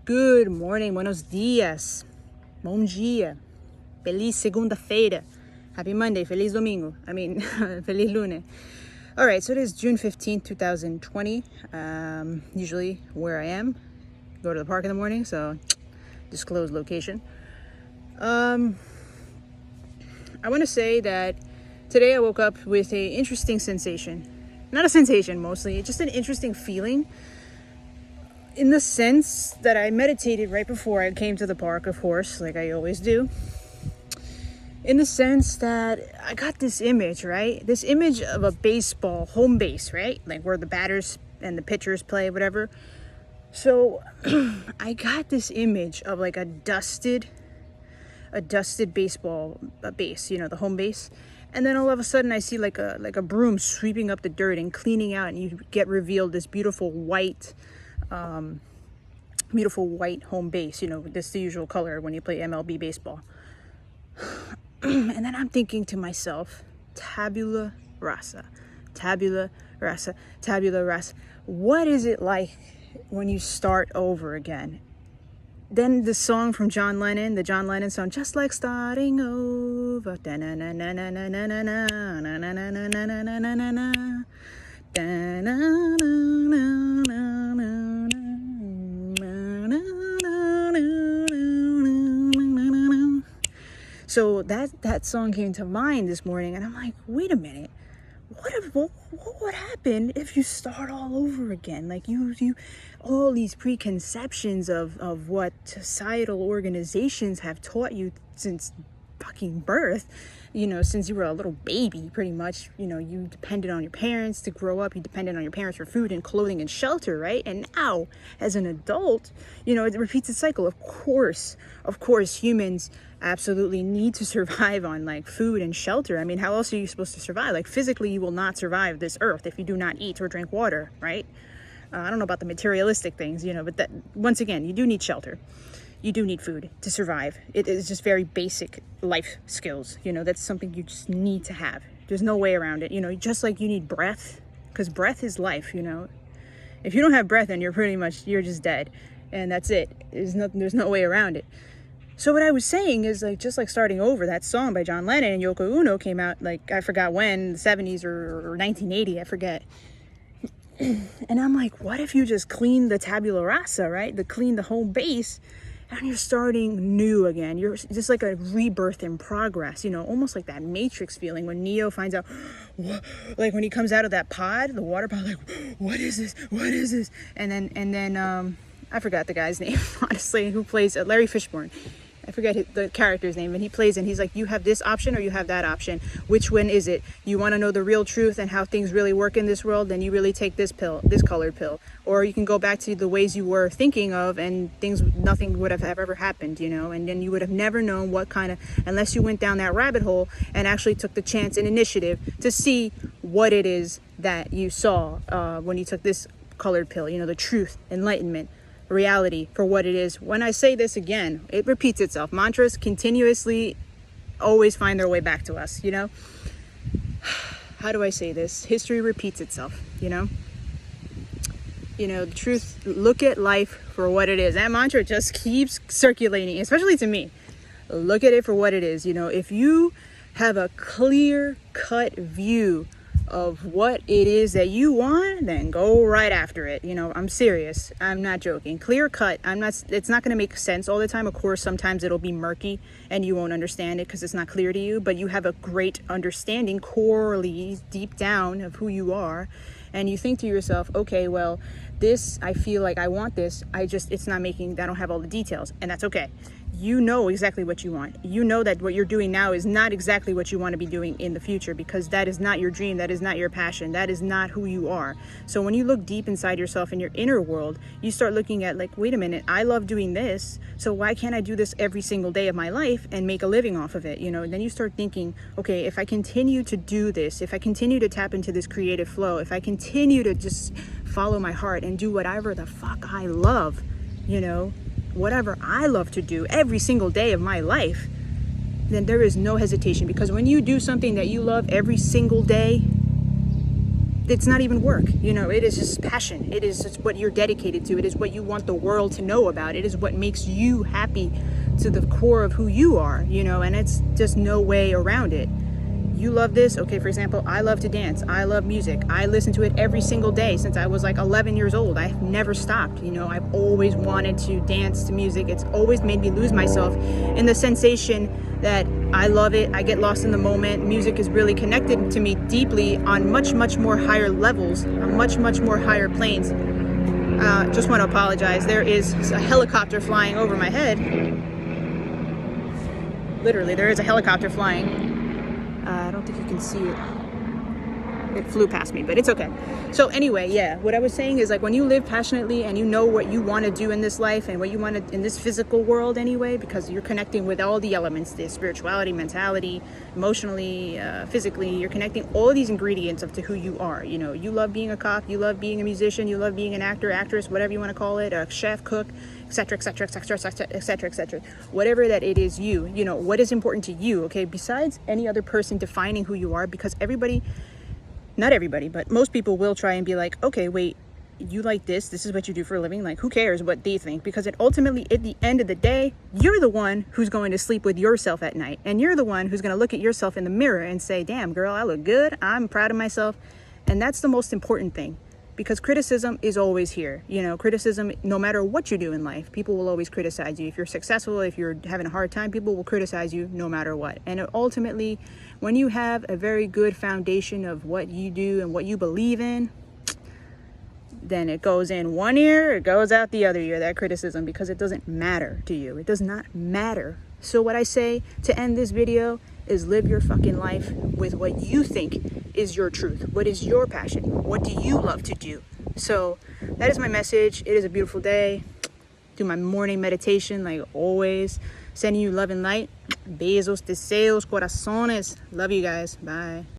Good morning, buenos dias, bom dia, feliz segunda-feira, happy Monday, feliz domingo, feliz lunes. All right, so it is June 15th, 2020, usually where I am, go to the park in the morning, so disclose location. I want to say that today I woke up with an interesting sensation, not a sensation mostly, just an interesting feeling. In the sense that I meditated right before I came to the park, of course, like I always do. In the sense that I got this image, right? This image of a baseball home base, right? Like where the batters and the pitchers play, whatever. So I got this image of like a dusted baseball base, the home base. And then all of a sudden I see like a broom sweeping up the dirt and cleaning out, and you get revealed this beautiful white home base, that's the usual color when you play MLB baseball. And then I'm thinking to myself, tabula rasa, tabula rasa, tabula rasa. What is it like when you start over again? Then the song from John Lennon, the John Lennon song, just like starting over. So that song came to mind this morning, and I'm like, wait a minute, what would happen if you start all over again? Like you all these preconceptions of what societal organizations have taught you since fucking birth, since you were a little baby, pretty much, you depended on your parents to grow up. You depended on your parents for food and clothing and shelter, right? And now, as an adult, it repeats the cycle. Of course, humans absolutely need to survive on like food and shelter. How else are you supposed to survive? Like physically, you will not survive this earth if you do not eat or drink water, right? I don't know about the materialistic things, but that, once again, you do need shelter. You do need food to survive. It is just very basic life skills. That's something you just need to have. There's no way around it. Just like you need breath, because breath is life. If you don't have breath, then you're just dead, and that's it. There's no way around it. So what I was saying is just like starting over. That song by John Lennon and Yoko Ono came out I forgot when, the 70s or 1980, I forget. And I'm like, what if you just clean the tabula rasa, right? Clean the home base, and you're starting new again. You're just like a rebirth in progress, almost like that Matrix feeling when Neo finds out, like when he comes out of that pod, the water pod, like, what is this? What is this? And then I forgot the guy's name, honestly, who plays Larry Fishburne. I forget the character's name, and he plays, and he's like, you have this option or you have that option. Which one is it? You want to know the real truth and how things really work in this world? Then you really take this pill, this colored pill. Or you can go back to the ways you were thinking of, and nothing would have ever happened, and then you would have never known unless you went down that rabbit hole and actually took the chance and initiative to see what it is that you saw when you took this colored pill, the truth, enlightenment, reality for what it is. When I say this again, it repeats itself. Mantras continuously always find their way back to us, How do I say this? History repeats itself, the truth. Look at life for what it is. That mantra just keeps circulating, especially to me. Look at it for what it is. If you have a clear-cut view of what it is that you want, then go right after it. I'm serious. I'm not joking. Clear cut. It's not going to make sense all the time. Of course, sometimes it'll be murky and you won't understand it because it's not clear to you, but you have a great understanding corally deep down of who you are. And you think to yourself, okay, well, this, I feel like I want this. I don't have all the details, and that's okay. You know exactly what you want. You know that what you're doing now is not exactly what you want to be doing in the future, because that is not your dream. That is not your passion. That is not who you are. So when you look deep inside yourself in your inner world, you start looking at wait a minute, I love doing this. So why can't I do this every single day of my life and make a living off of it? And then you start thinking, okay, if I continue to do this, if I continue to tap into this creative flow, if I continue to just follow my heart and do whatever the fuck I love, whatever I love to do every single day of my life, then there is no hesitation. Because when you do something that you love every single day, it's not even work, you know, it is just passion. It is just what you're dedicated to. It is what you want the world to know about. It is what makes you happy to the core of who you are, you know, and it's just no way around it. You love this. Okay, for example, I love to dance. I love music. I listen to it every single day since I was like 11 years old. I've never stopped. You know, I've always wanted to dance to music. It's always made me lose myself in the sensation that I love it. I get lost in the moment. Music is really connected to me deeply on much, much more higher levels, on much, much more higher planes. Just want to apologize. There is a helicopter flying over my head. Literally, there is a helicopter flying. I don't think you can see it. It flew past me, but it's okay. So anyway, yeah, what I was saying is like when you live passionately and you know what you want to do in this life and what you want to in this physical world anyway, because you're connecting with all the elements, the spirituality, mentality, emotionally, physically, you're connecting all of these ingredients up to who you are. You know, you love being a cop, you love being a musician, you love being an actor, actress, whatever you want to call it, a chef, cook, etc., etc., etc., etc., etc. Whatever that it is, you know, what is important to you, okay, besides any other person defining who you are, because everybody, not everybody, but most people will try and be like, okay, wait, you like this is what you do for a living, like who cares what they think, because it ultimately at the end of the day, you're the one who's going to sleep with yourself at night, and you're the one who's going to look at yourself in the mirror and say, damn girl, I look good, I'm proud of myself. And that's the most important thing, because criticism is always here. You know, criticism, no matter what you do in life, people will always criticize you. If you're successful, if you're having a hard time, people will criticize you no matter what. And ultimately, when you have a very good foundation of what you do and what you believe in, then it goes in one ear, it goes out the other ear, that criticism, because it doesn't matter to you. It does not matter. So what I say to end this video is live your fucking life with what you think is your truth. What is your passion? What do you love to do? So that is my message. It is a beautiful day. Do my morning meditation like always. Sending you love and light. Besos, deseos, corazones. Love you guys. Bye.